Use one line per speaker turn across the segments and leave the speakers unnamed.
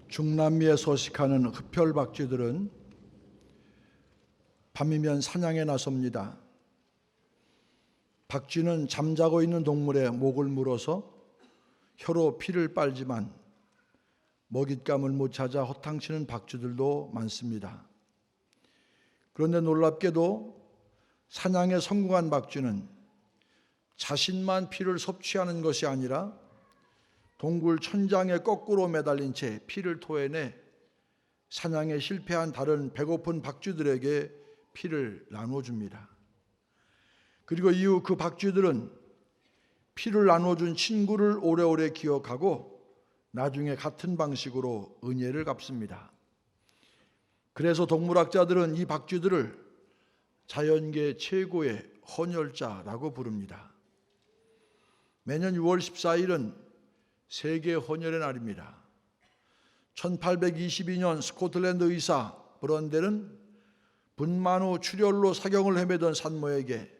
중남미에 서식하는 흡혈박쥐들은 밤이면 사냥에 나섭니다. 박쥐는 잠자고 있는 동물의 목을 물어서 혀로 피를 빨지만 먹잇감을 못 찾아 허탕치는 박쥐들도 많습니다. 그런데 놀랍게도 사냥에 성공한 박쥐는 자신만 피를 섭취하는 것이 아니라 동굴 천장에 거꾸로 매달린 채 피를 토해내 사냥에 실패한 다른 배고픈 박쥐들에게 피를 나눠줍니다. 그리고 이후 그 박쥐들은 피를 나눠준 친구를 오래오래 기억하고 나중에 같은 방식으로 은혜를 갚습니다. 그래서 동물학자들은 이 박쥐들을 자연계 최고의 헌혈자라고 부릅니다. 매년 6월 14일은 세계 헌혈의 날입니다. 1822년 스코틀랜드 의사 브런델은 분만 후 출혈로 사경을 헤매던 산모에게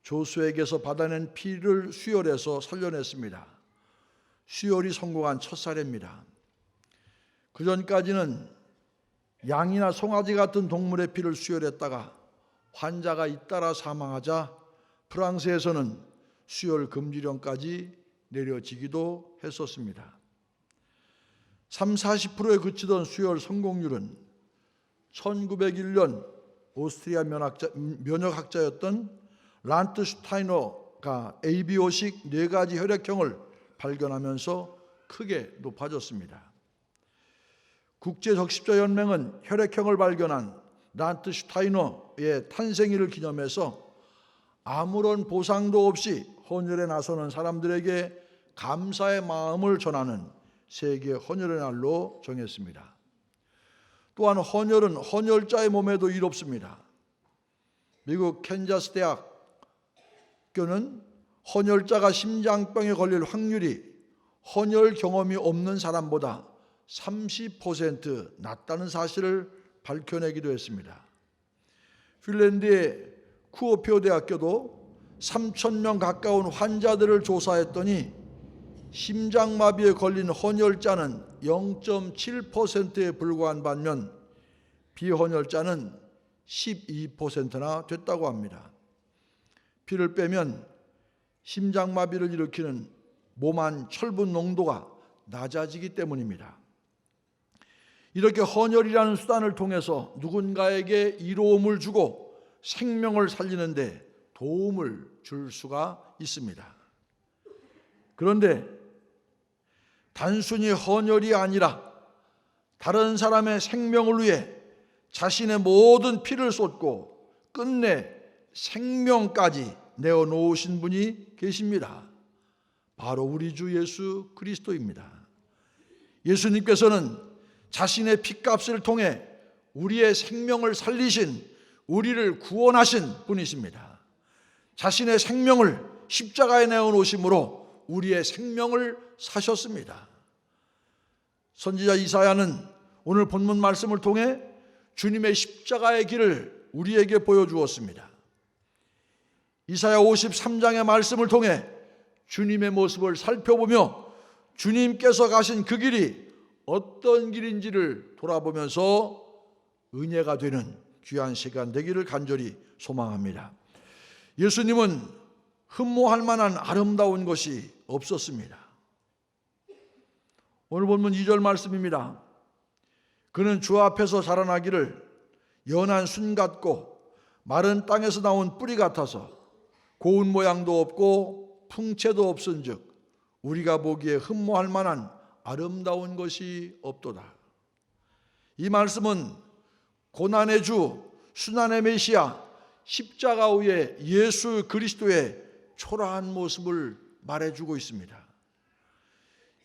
조수에게서 받아낸 피를 수혈해서 살려냈습니다. 수혈이 성공한 첫 사례입니다. 그전까지는 양이나 송아지 같은 동물의 피를 수혈했다가 환자가 잇따라 사망하자 프랑스에서는 수혈 금지령까지 내려지기도 했었습니다. 30-40%에 그치던 수혈 성공률은 1901년 오스트리아 면역학자였던 란트슈타이너가 ABO식 4가지 혈액형을 발견하면서 크게 높아졌습니다. 국제적십자연맹은 혈액형을 발견한 란트슈타이너의 탄생일을 기념해서 아무런 보상도 없이 헌혈에 나서는 사람들에게 감사의 마음을 전하는 세계 헌혈의 날로 정했습니다. 또한 헌혈은 헌혈자의 몸에도 이롭습니다. 미국 캔자스 대학교는 헌혈자가 심장병에 걸릴 확률이 헌혈 경험이 없는 사람보다 30% 낮다는 사실을 밝혀내기도 했습니다. 핀란드의 쿠오피오 대학교도 3,000명 가까운 환자들을 조사했더니 심장마비에 걸린 헌혈자는 0.7%에 불과한 반면 비헌혈자는 12%나 됐다고 합니다. 피를 빼면 심장마비를 일으키는 몸 안 철분 농도가 낮아지기 때문입니다. 이렇게 헌혈이라는 수단을 통해서 누군가에게 이로움을 주고 생명을 살리는데 도움을 줄 수가 있습니다. 그런데 단순히 헌혈이 아니라 다른 사람의 생명을 위해 자신의 모든 피를 쏟고 끝내 생명까지 내어놓으신 분이 계십니다. 바로 우리 주 예수 그리스도입니다. 예수님께서는 자신의 피값을 통해 우리의 생명을 살리신, 우리를 구원하신 분이십니다. 자신의 생명을 십자가에 내어놓으심으로 우리의 생명을 사셨습니다. 선지자 이사야는 오늘 본문 말씀을 통해 주님의 십자가의 길을 우리에게 보여주었습니다. 이사야 53장의 말씀을 통해 주님의 모습을 살펴보며 주님께서 가신 그 길이 어떤 길인지를 돌아보면서 은혜가 되는 귀한 시간 되기를 간절히 소망합니다. 예수님은 흠모할 만한 아름다운 것이 없었습니다. 오늘 본문 2절 말씀입니다. 그는 주 앞에서 자라나기를 연한 순 같고 마른 땅에서 나온 뿌리 같아서 고운 모양도 없고 풍채도 없은즉 우리가 보기에 흠모할 만한 아름다운 것이 없도다. 이 말씀은 고난의 주, 순환의 메시아, 십자가 위에 예수 그리스도의 초라한 모습을 말해주고 있습니다.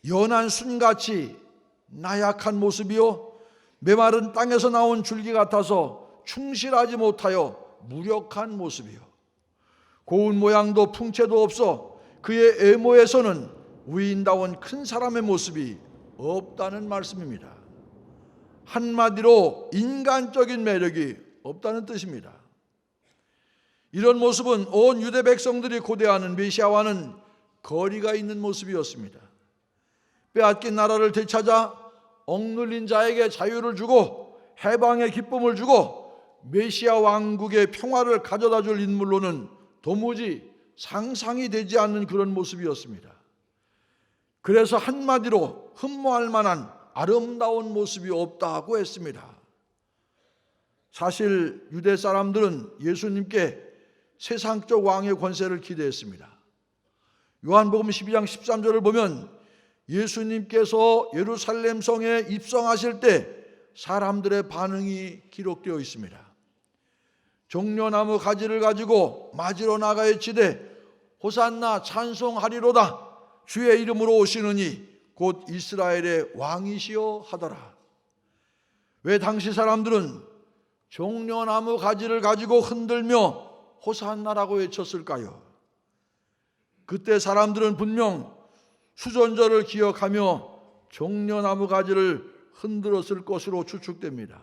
연한 순같이 나약한 모습이요, 메마른 땅에서 나온 줄기 같아서 충실하지 못하여 무력한 모습이요, 고운 모양도 풍채도 없어 그의 외모에서는 위인다운 큰 사람의 모습이 없다는 말씀입니다. 한마디로 인간적인 매력이 없다는 뜻입니다. 이런 모습은 온 유대 백성들이 고대하는 메시아와는 거리가 있는 모습이었습니다. 빼앗긴 나라를 되찾아 억눌린 자에게 자유를 주고 해방의 기쁨을 주고 메시아 왕국의 평화를 가져다 줄 인물로는 도무지 상상이 되지 않는 그런 모습이었습니다. 그래서 한마디로 흠모할 만한 아름다운 모습이 없다고 했습니다. 사실 유대 사람들은 예수님께 세상적 왕의 권세를 기대했습니다. 요한복음 12장 13절을 보면 예수님께서 예루살렘 성에 입성하실 때 사람들의 반응이 기록되어 있습니다. 종려나무 가지를 가지고 맞으러 나가 외치되 호산나 찬송하리로다 주의 이름으로 오시느니 곧 이스라엘의 왕이시여 하더라. 왜 당시 사람들은 종려나무 가지를 가지고 흔들며 호산나라고 외쳤을까요? 그때 사람들은 분명 수전절을 기억하며 종려나무 가지를 흔들었을 것으로 추측됩니다.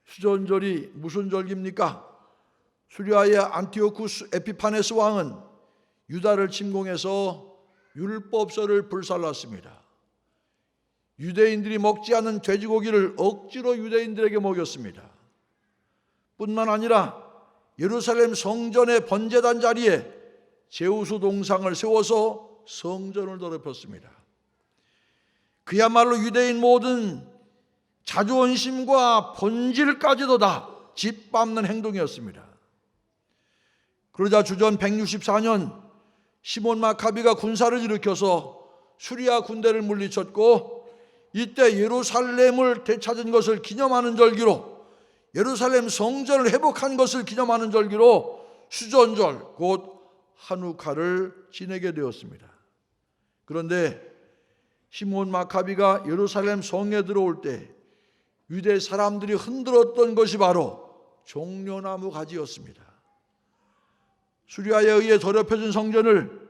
수전절이 무슨 절기입니까? 수리아의 안티오쿠스 에피파네스 왕은 유다를 침공해서 율법서를 불살랐습니다. 유대인들이 먹지 않는 돼지고기를 억지로 유대인들에게 먹였습니다. 뿐만 아니라 예루살렘 성전의 번제단 자리에 제우스 동상을 세워서 성전을 더럽혔습니다. 그야말로 유대인 모든 자존심과 본질까지도 다 짓밟는 행동이었습니다. 그러자 주전 164년 시몬 마카비가 군사를 일으켜서 수리아 군대를 물리쳤고, 이때 예루살렘을 되찾은 것을 기념하는 절기로, 예루살렘 성전을 회복한 것을 기념하는 절기로 수전절 곧 하누카를 지내게 되었습니다. 그런데 시몬 마카비가 예루살렘 성에 들어올 때 유대 사람들이 흔들었던 것이 바로 종려나무 가지였습니다. 수리아에 의해 더럽혀진 성전을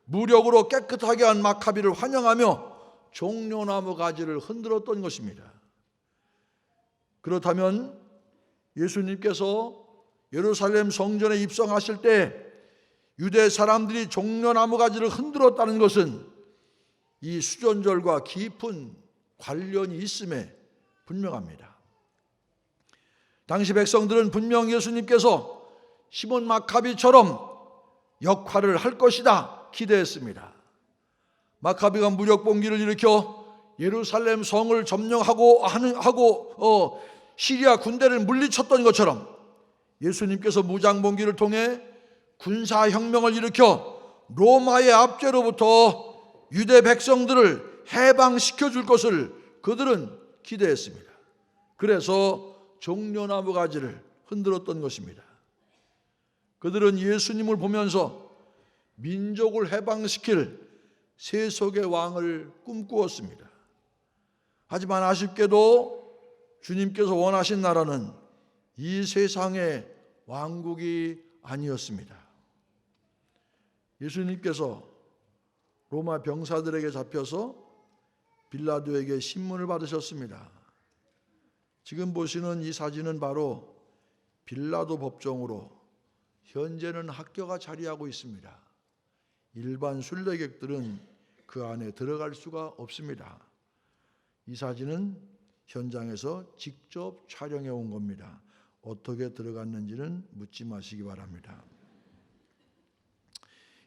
무력으로 깨끗하게 한 마카비를 환영하며 종려나무 가지를 흔들었던 것입니다. 그렇다면 예수님께서 예루살렘 성전에 입성하실 때 유대 사람들이 종려나무 가지를 흔들었다는 것은 이 수전절과 깊은 관련이 있음에 분명합니다. 당시 백성들은 분명 예수님께서 시몬 마카비처럼 역할을 할 것이다 기대했습니다. 마카비가 무력봉기를 일으켜 예루살렘 성을 점령하고 시리아 군대를 물리쳤던 것처럼 예수님께서 무장봉기를 통해 군사혁명을 일으켜 로마의 압제로부터 유대 백성들을 해방시켜 줄 것을 그들은 기대했습니다. 그래서 종려나무 가지를 흔들었던 것입니다. 그들은 예수님을 보면서 민족을 해방시킬 세속의 왕을 꿈꾸었습니다. 하지만 아쉽게도 주님께서 원하신 나라는 이 세상의 왕국이 아니었습니다. 예수님께서 로마 병사들에게 잡혀서 빌라도에게 신문을 받으셨습니다. 지금 보시는 이 사진은 바로 빌라도 법정으로 현재는 학교가 자리하고 있습니다. 일반 순례객들은 그 안에 들어갈 수가 없습니다. 이 사진은 현장에서 직접 촬영해 온 겁니다. 어떻게 들어갔는지는 묻지 마시기 바랍니다.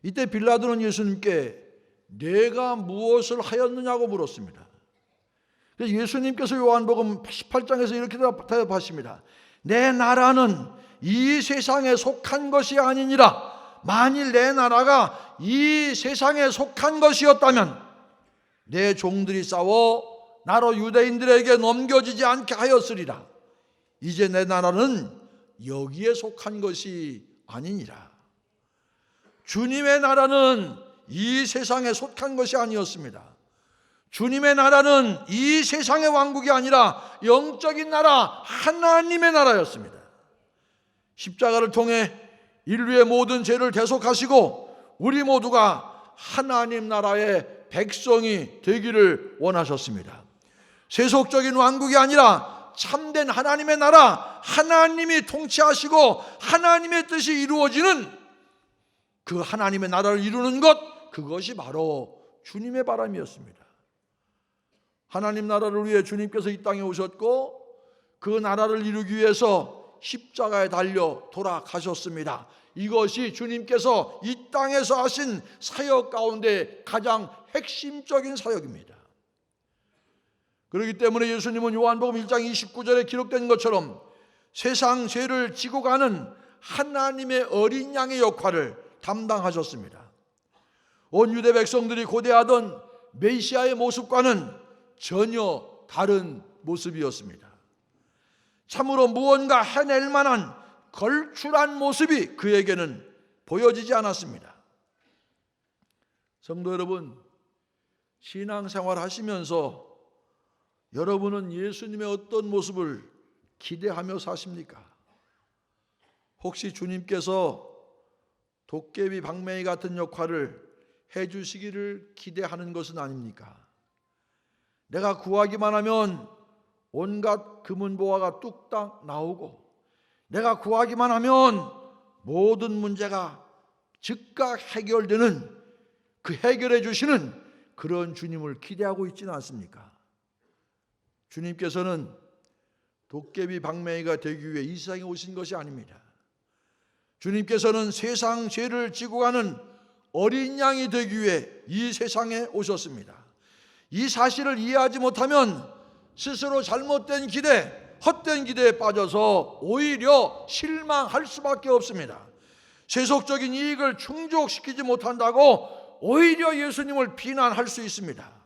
이때 빌라도는 예수님께 내가 무엇을 하였느냐고 물었습니다. 그래서 예수님께서 요한복음 18장에서 이렇게 대답하십니다. 내 나라는 이 세상에 속한 것이 아니니라. 만일 내 나라가 이 세상에 속한 것이었다면 내 종들이 싸워 나로 유대인들에게 넘겨지지 않게 하였으리라. 이제 내 나라는 여기에 속한 것이 아니니라. 주님의 나라는 이 세상에 속한 것이 아니었습니다. 주님의 나라는 이 세상의 왕국이 아니라 영적인 나라, 하나님의 나라였습니다. 십자가를 통해 인류의 모든 죄를 대속하시고 우리 모두가 하나님 나라의 백성이 되기를 원하셨습니다. 세속적인 왕국이 아니라 참된 하나님의 나라, 하나님이 통치하시고 하나님의 뜻이 이루어지는 그 하나님의 나라를 이루는 것, 그것이 바로 주님의 바람이었습니다. 하나님 나라를 위해 주님께서 이 땅에 오셨고 그 나라를 이루기 위해서 십자가에 달려 돌아가셨습니다. 이것이 주님께서 이 땅에서 하신 사역 가운데 가장 핵심적인 사역입니다. 그렇기 때문에 예수님은 요한복음 1장 29절에 기록된 것처럼 세상 죄를 지고 가는 하나님의 어린 양의 역할을 담당하셨습니다. 온 유대 백성들이 고대하던 메시아의 모습과는 전혀 다른 모습이었습니다. 참으로 무언가 해낼 만한 걸출한 모습이 그에게는 보여지지 않았습니다. 성도 여러분, 신앙생활 하시면서 여러분은 예수님의 어떤 모습을 기대하며 사십니까? 혹시 주님께서 도깨비 방맹이 같은 역할을 해주시기를 기대하는 것은 아닙니까? 내가 구하기만 하면 온갖 금은보화가 뚝딱 나오고 내가 구하기만 하면 모든 문제가 즉각 해결되는 그 해결해 주시는 그런 주님을 기대하고 있지는 않습니까? 주님께서는 도깨비 방맹이가 되기 위해 이 세상에 오신 것이 아닙니다. 주님께서는 세상 죄를 지고 가는 어린 양이 되기 위해 이 세상에 오셨습니다. 이 사실을 이해하지 못하면 스스로 잘못된 기대, 헛된 기대에 빠져서 오히려 실망할 수밖에 없습니다. 세속적인 이익을 충족시키지 못한다고 오히려 예수님을 비난할 수 있습니다.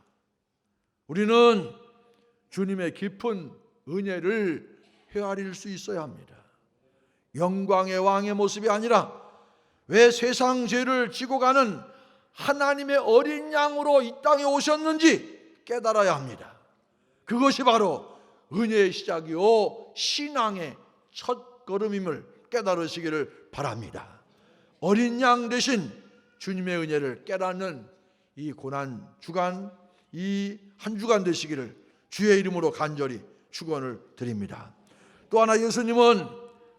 우리는 주님의 깊은 은혜를 헤아릴 수 있어야 합니다. 영광의 왕의 모습이 아니라 왜 세상 죄를 지고 가는 하나님의 어린 양으로 이 땅에 오셨는지 깨달아야 합니다. 그것이 바로 은혜의 시작이요 신앙의 첫 걸음임을 깨달으시기를 바랍니다. 어린 양 대신 주님의 은혜를 깨닫는 이 고난 주간, 이 한 주간 되시기를 주의 이름으로 간절히 축원을 드립니다. 또 하나 예수님은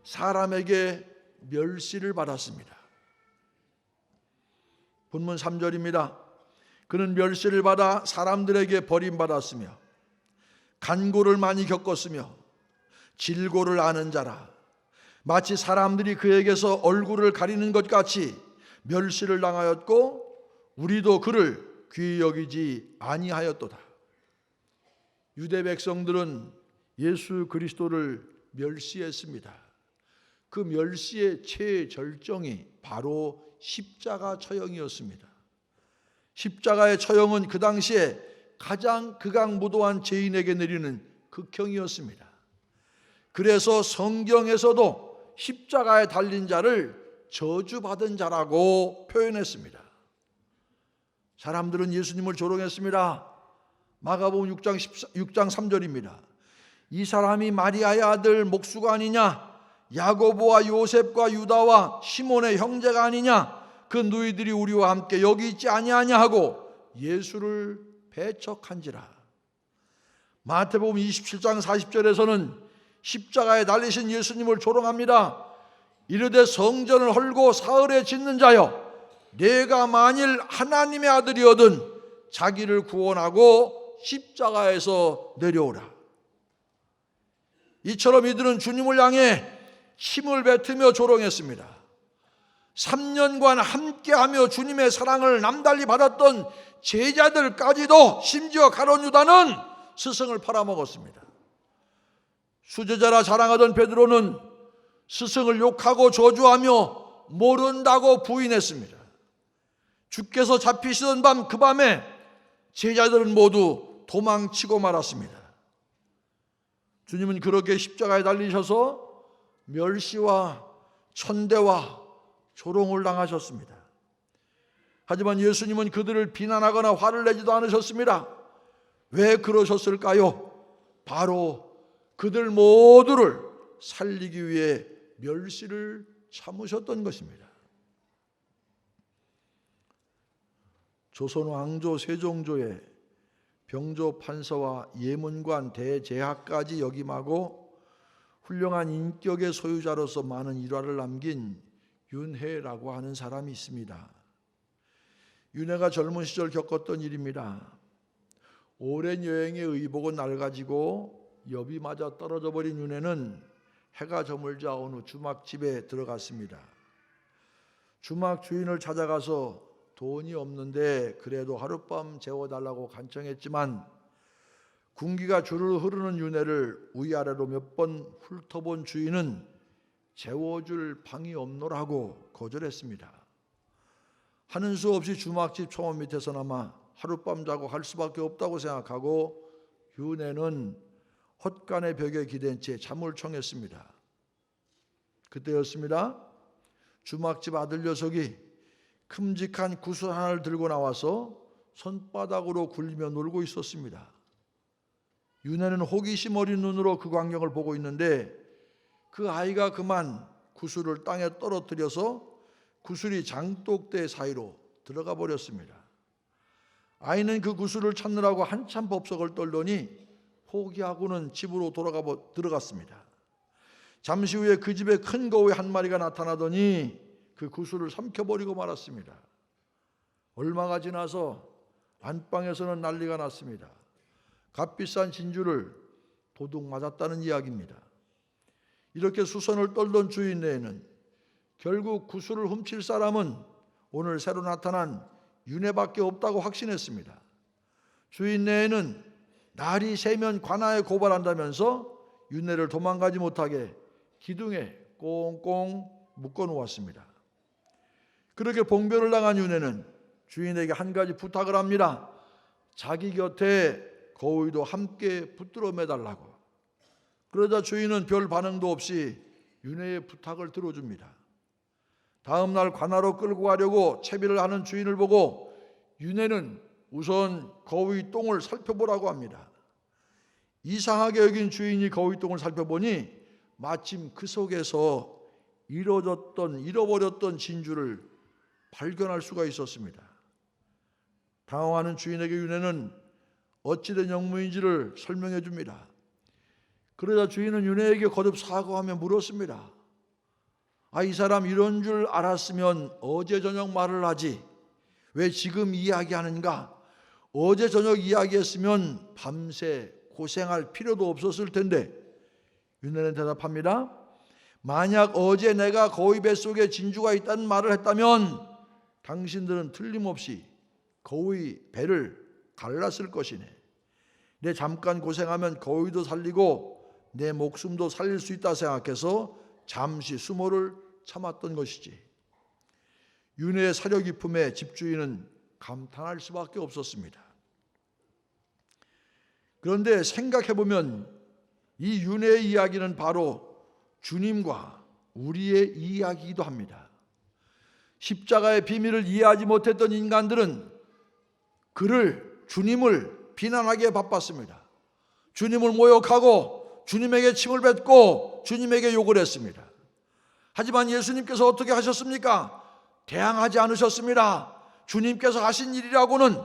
사람에게 멸시를 받았습니다. 본문 3절입니다. 그는 멸시를 받아 사람들에게 버림받았으며 간고를 많이 겪었으며 질고를 아는 자라. 마치 사람들이 그에게서 얼굴을 가리는 것 같이 멸시를 당하였고 우리도 그를 귀히 여기지 아니하였도다. 유대 백성들은 예수 그리스도를 멸시했습니다. 그 멸시의 최절정이 바로 십자가 처형이었습니다. 십자가의 처형은 그 당시에 가장 극악무도한 죄인에게 내리는 극형이었습니다. 그래서 성경에서도 십자가에 달린 자를 저주받은 자라고 표현했습니다. 사람들은 예수님을 조롱했습니다. 마가복음 6장 3절입니다. 이 사람이 마리아의 아들 목수가 아니냐? 야고보와 요셉과 유다와 시몬의 형제가 아니냐? 그 누이들이 우리와 함께 여기 있지 아니하냐 하고 예수를 배척한지라. 마태복음 27장 40절에서는 십자가에 달리신 예수님을 조롱합니다. 이르되 성전을 헐고 사흘에 짓는 자여, 내가 만일 하나님의 아들이거든 자기를 구원하고 십자가에서 내려오라. 이처럼 이들은 주님을 향해 침을 뱉으며 조롱했습니다. 3년간 함께하며 주님의 사랑을 남달리 받았던 제자들까지도 심지어 가룟 유다는 스승을 팔아먹었습니다. 수제자라 자랑하던 베드로는 스승을 욕하고 저주하며 모른다고 부인했습니다. 주께서 잡히시던 밤 그 밤에 제자들은 모두 도망치고 말았습니다. 주님은 그렇게 십자가에 달리셔서 멸시와 천대와 조롱을 당하셨습니다. 하지만 예수님은 그들을 비난하거나 화를 내지도 않으셨습니다. 왜 그러셨을까요? 바로 그들 모두를 살리기 위해 멸시를 참으셨던 것입니다. 조선 왕조 세종조의 병조 판서와 예문관 대제학까지 역임하고 훌륭한 인격의 소유자로서 많은 일화를 남긴 윤회라고 하는 사람이 있습니다. 윤회가 젊은 시절 겪었던 일입니다. 오랜 여행의 의복은 낡아지고 엽이 맞아 떨어져 버린 윤회는 해가 저물자 어느 주막집에 들어갔습니다. 주막 주인을 찾아가서 돈이 없는데 그래도 하룻밤 재워달라고 간청했지만 군기가 주르르 흐르는 윤회를 위아래로 몇 번 훑어본 주인은 재워줄 방이 없노라고 거절했습니다. 하는 수 없이 주막집 초원 밑에서나마 하룻밤 자고 갈 수밖에 없다고 생각하고 윤회는 헛간의 벽에 기댄 채 잠을 청했습니다. 그때였습니다. 주막집 아들 녀석이 큼직한 구슬 하나를 들고 나와서 손바닥으로 굴리며 놀고 있었습니다. 윤회는 호기심 어린 눈으로 그 광경을 보고 있는데 그 아이가 그만 구슬을 땅에 떨어뜨려서 구슬이 장독대 사이로 들어가 버렸습니다. 아이는 그 구슬을 찾느라고 한참 법석을 떨더니 포기하고는 집으로 들어갔습니다. 잠시 후에 그 집에 큰 거위 한 마리가 나타나더니 그 구슬을 삼켜버리고 말았습니다. 얼마가 지나서 안방에서는 난리가 났습니다. 값비싼 진주를 도둑 맞았다는 이야기입니다. 이렇게 수선을 떨던 주인네에는 결국 구슬을 훔칠 사람은 오늘 새로 나타난 윤회밖에 없다고 확신했습니다. 주인네에는 날이 새면 관아에 고발한다면서 윤회를 도망가지 못하게 기둥에 꽁꽁 묶어 놓았습니다. 그렇게 봉변을 당한 윤회는 주인에게 한 가지 부탁을 합니다. 자기 곁에 거위도 함께 붙들어 매달라고. 그러자 주인은 별 반응도 없이 윤회의 부탁을 들어줍니다. 다음 날 관아로 끌고 가려고 채비를 하는 주인을 보고 윤회는 우선 거위 똥을 살펴보라고 합니다. 이상하게 여긴 주인이 거위 똥을 살펴보니 마침 그 속에서 잃어버렸던 진주를 발견할 수가 있었습니다. 당황하는 주인에게 윤회는 어찌된 영무인지를 설명해 줍니다. 그러자 주인은 윤회에게 거듭 사과하며 물었습니다. 이 사람 이런 줄 알았으면 어제 저녁 말을 하지 왜 지금 이야기하는가? 어제 저녁 이야기했으면 밤새 고생할 필요도 없었을 텐데. 윤회는 대답합니다. 만약 어제 내가 거위 뱃속에 진주가 있다는 말을 했다면 당신들은 틀림없이 거위 배를 갈랐을 것이네. 내 잠깐 고생하면 거위도 살리고 내 목숨도 살릴 수 있다 생각해서 잠시 수모를 참았던 것이지. 윤회의 사려 깊음에 집주인은 감탄할 수밖에 없었습니다. 그런데 생각해보면 이 윤회의 이야기는 바로 주님과 우리의 이야기이기도 합니다. 십자가의 비밀을 이해하지 못했던 인간들은 주님을 비난하기에 바빴습니다. 주님을 모욕하고 주님에게 침을 뱉고 주님에게 욕을 했습니다. 하지만 예수님께서 어떻게 하셨습니까? 대항하지 않으셨습니다. 주님께서 하신 일이라고는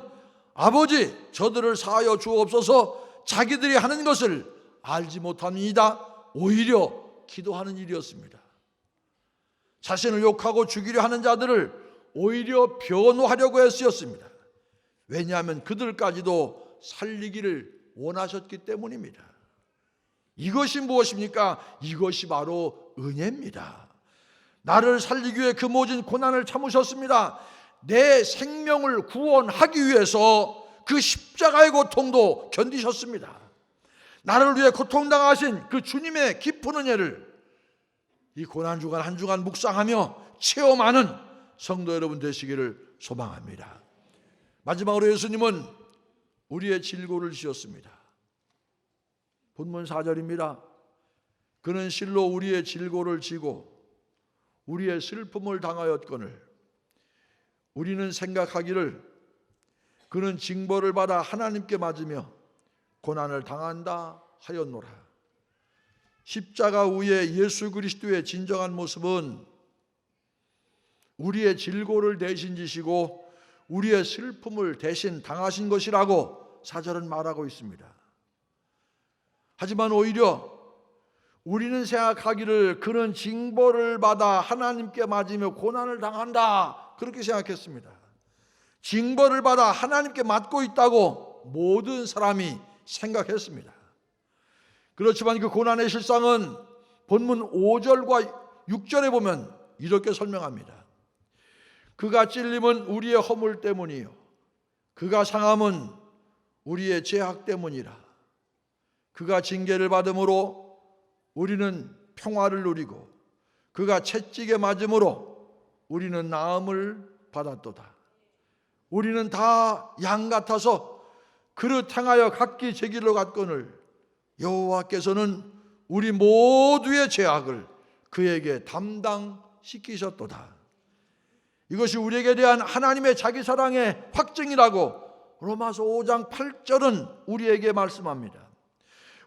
아버지 저들을 사하여 주옵소서 자기들이 하는 것을 알지 못합니다. 오히려 기도하는 일이었습니다. 자신을 욕하고 죽이려 하는 자들을 오히려 변호하려고 애쓰였습니다. 왜냐하면 그들까지도 살리기를 원하셨기 때문입니다. 이것이 무엇입니까? 이것이 바로 은혜입니다. 나를 살리기 위해 그 모진 고난을 참으셨습니다. 내 생명을 구원하기 위해서 그 십자가의 고통도 견디셨습니다. 나를 위해 고통당하신 그 주님의 깊은 은혜를 이 고난주간 한 주간 묵상하며 체험하는 성도 여러분 되시기를 소망합니다. 마지막으로 예수님은 우리의 질고를 지었습니다. 본문 4절입니다. 그는 실로 우리의 질고를 지고 우리의 슬픔을 당하였거늘 우리는 생각하기를 그는 징벌을 받아 하나님께 맞으며 고난을 당한다 하였노라. 십자가 위에 예수 그리스도의 진정한 모습은 우리의 질고를 대신 지시고 우리의 슬픔을 대신 당하신 것이라고 4절은 말하고 있습니다. 하지만 오히려 우리는 생각하기를 그는 징벌을 받아 하나님께 맞으며 고난을 당한다 그렇게 생각했습니다. 징벌을 받아 하나님께 맞고 있다고 모든 사람이 생각했습니다. 그렇지만 그 고난의 실상은 본문 5절과 6절에 보면 이렇게 설명합니다. 그가 찔림은 우리의 허물 때문이요 그가 상함은 우리의 죄악 때문이라. 그가 징계를 받음으로 우리는 평화를 누리고 그가 채찍에 맞음으로 우리는 나음을 받았도다. 우리는 다 양 같아서 그릇 행하여 각기 제 길로 갔거늘 여호와께서는 우리 모두의 죄악을 그에게 담당시키셨도다. 이것이 우리에게 대한 하나님의 자기 사랑의 확증이라고 로마서 5장 8절은 우리에게 말씀합니다.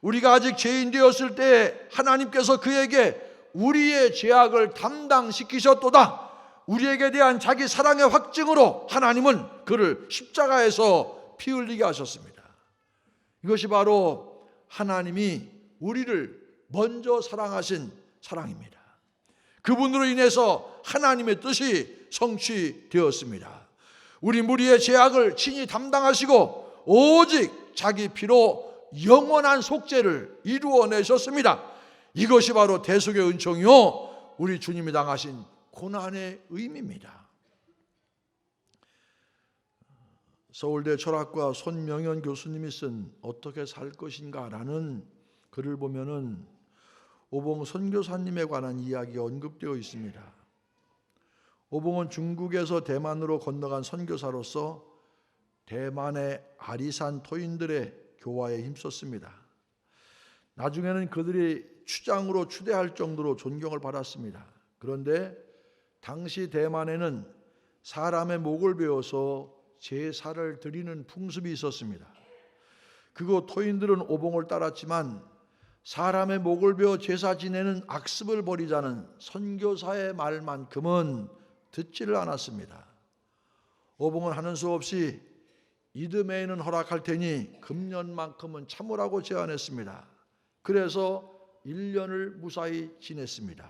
우리가 아직 죄인 되었을 때 하나님께서 그에게 우리의 죄악을 담당시키셨도다. 우리에게 대한 자기 사랑의 확증으로 하나님은 그를 십자가에서 피 흘리게 하셨습니다. 이것이 바로 하나님이 우리를 먼저 사랑하신 사랑입니다. 그분으로 인해서 하나님의 뜻이 성취되었습니다. 우리 무리의 죄악을 친히 담당하시고 오직 자기 피로 영원한 속죄를 이루어내셨습니다. 이것이 바로 대속의 은총이요 우리 주님이 당하신 고난의 의미입니다. 서울대 철학과 손명현 교수님이 쓴 어떻게 살 것인가 라는 글을 보면은 오봉 선교사님에 관한 이야기가 언급되어 있습니다. 오봉은 중국에서 대만으로 건너간 선교사로서 대만의 아리산 토인들의 교화에 힘썼습니다. 나중에는 그들이 추장으로 추대할 정도로 존경을 받았습니다. 그런데 당시 대만에는 사람의 목을 베어서 제사를 드리는 풍습이 있었습니다. 그곳 토인들은 오봉을 따랐지만 사람의 목을 베어 제사 지내는 악습을 버리자는 선교사의 말만큼은 듣지를 않았습니다. 오봉은 하는 수 없이 이듬해에는 허락할 테니 금년만큼은 참으라고 제안했습니다. 그래서 1년을 무사히 지냈습니다.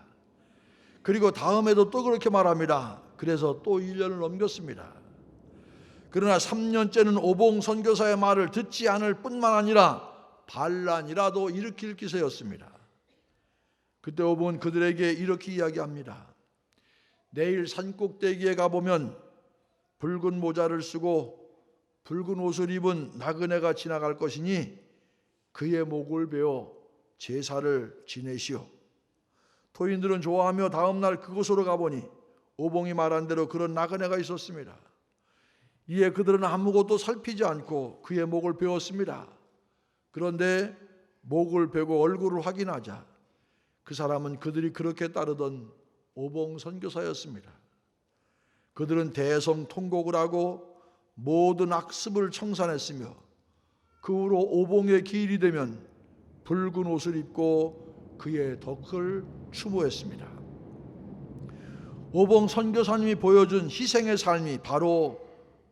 그리고 다음에도 또 그렇게 말합니다. 그래서 또 1년을 넘겼습니다. 그러나 3년째는 오봉 선교사의 말을 듣지 않을 뿐만 아니라 반란이라도 일으킬 기세였습니다. 그때 오봉은 그들에게 이렇게 이야기합니다. 내일 산꼭대기에 가보면 붉은 모자를 쓰고 붉은 옷을 입은 나그네가 지나갈 것이니 그의 목을 베어 제사를 지내시오. 토인들은 좋아하며 다음날 그곳으로 가보니 오봉이 말한 대로 그런 나그네가 있었습니다. 이에 그들은 아무것도 살피지 않고 그의 목을 베었습니다. 그런데 목을 베고 얼굴을 확인하자 그 사람은 그들이 그렇게 따르던 오봉 선교사였습니다. 그들은 대성통곡을 하고 모든 악습을 청산했으며 그 후로 오봉의 기일이 되면 붉은 옷을 입고 그의 덕을 추모했습니다. 오봉 선교사님이 보여준 희생의 삶이 바로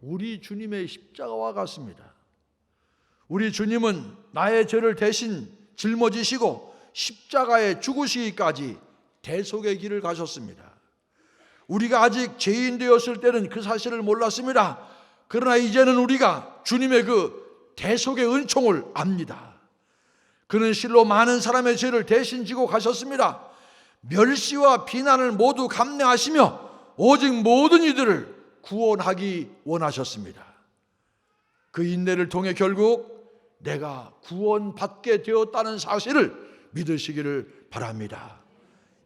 우리 주님의 십자가와 같습니다. 우리 주님은 나의 죄를 대신 짊어지시고 십자가에 죽으시기까지 대속의 길을 가셨습니다. 우리가 아직 죄인 되었을 때는 그 사실을 몰랐습니다. 그러나 이제는 우리가 주님의 그 대속의 은총을 압니다. 그는 실로 많은 사람의 죄를 대신 지고 가셨습니다. 멸시와 비난을 모두 감내하시며 오직 모든 이들을 구원하기 원하셨습니다. 그 인내를 통해 결국 내가 구원받게 되었다는 사실을 믿으시기를 바랍니다.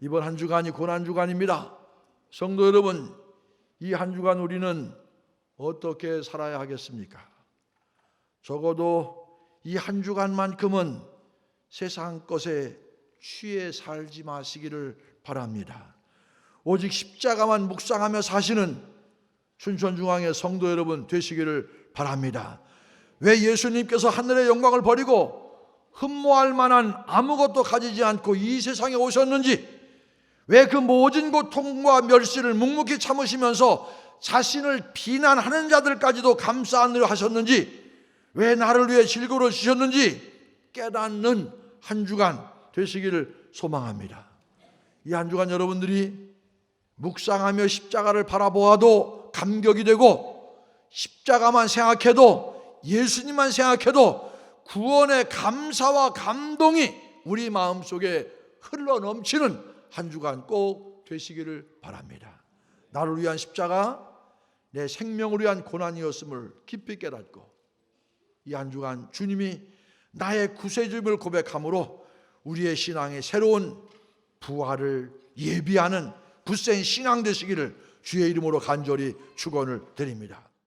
이번 한 주간이 고난주간입니다. 성도 여러분, 이 한 주간 우리는 어떻게 살아야 하겠습니까? 적어도 이 한 주간만큼은 세상 것에 취해 살지 마시기를 바랍니다. 오직 십자가만 묵상하며 사시는 춘천중앙의 성도 여러분 되시기를 바랍니다. 왜 예수님께서 하늘의 영광을 버리고 흠모할 만한 아무것도 가지지 않고 이 세상에 오셨는지, 왜 그 모든 고통과 멸시를 묵묵히 참으시면서 자신을 비난하는 자들까지도 감싸 안으려 하셨는지, 왜 나를 위해 질고를 주셨는지 깨닫는 한 주간 되시기를 소망합니다. 이 한 주간 여러분들이 묵상하며 십자가를 바라보아도 감격이 되고 십자가만 생각해도 예수님만 생각해도 구원의 감사와 감동이 우리 마음속에 흘러넘치는 한 주간 꼭 되시기를 바랍니다. 나를 위한 십자가, 내 생명을 위한 고난이었음을 깊이 깨닫고 이 한 주간 주님이 나의 구세주임을 고백함으로 우리의 신앙의 새로운 부활을 예비하는 굳센 신앙 되시기를 주의 이름으로 간절히 축원을 드립니다.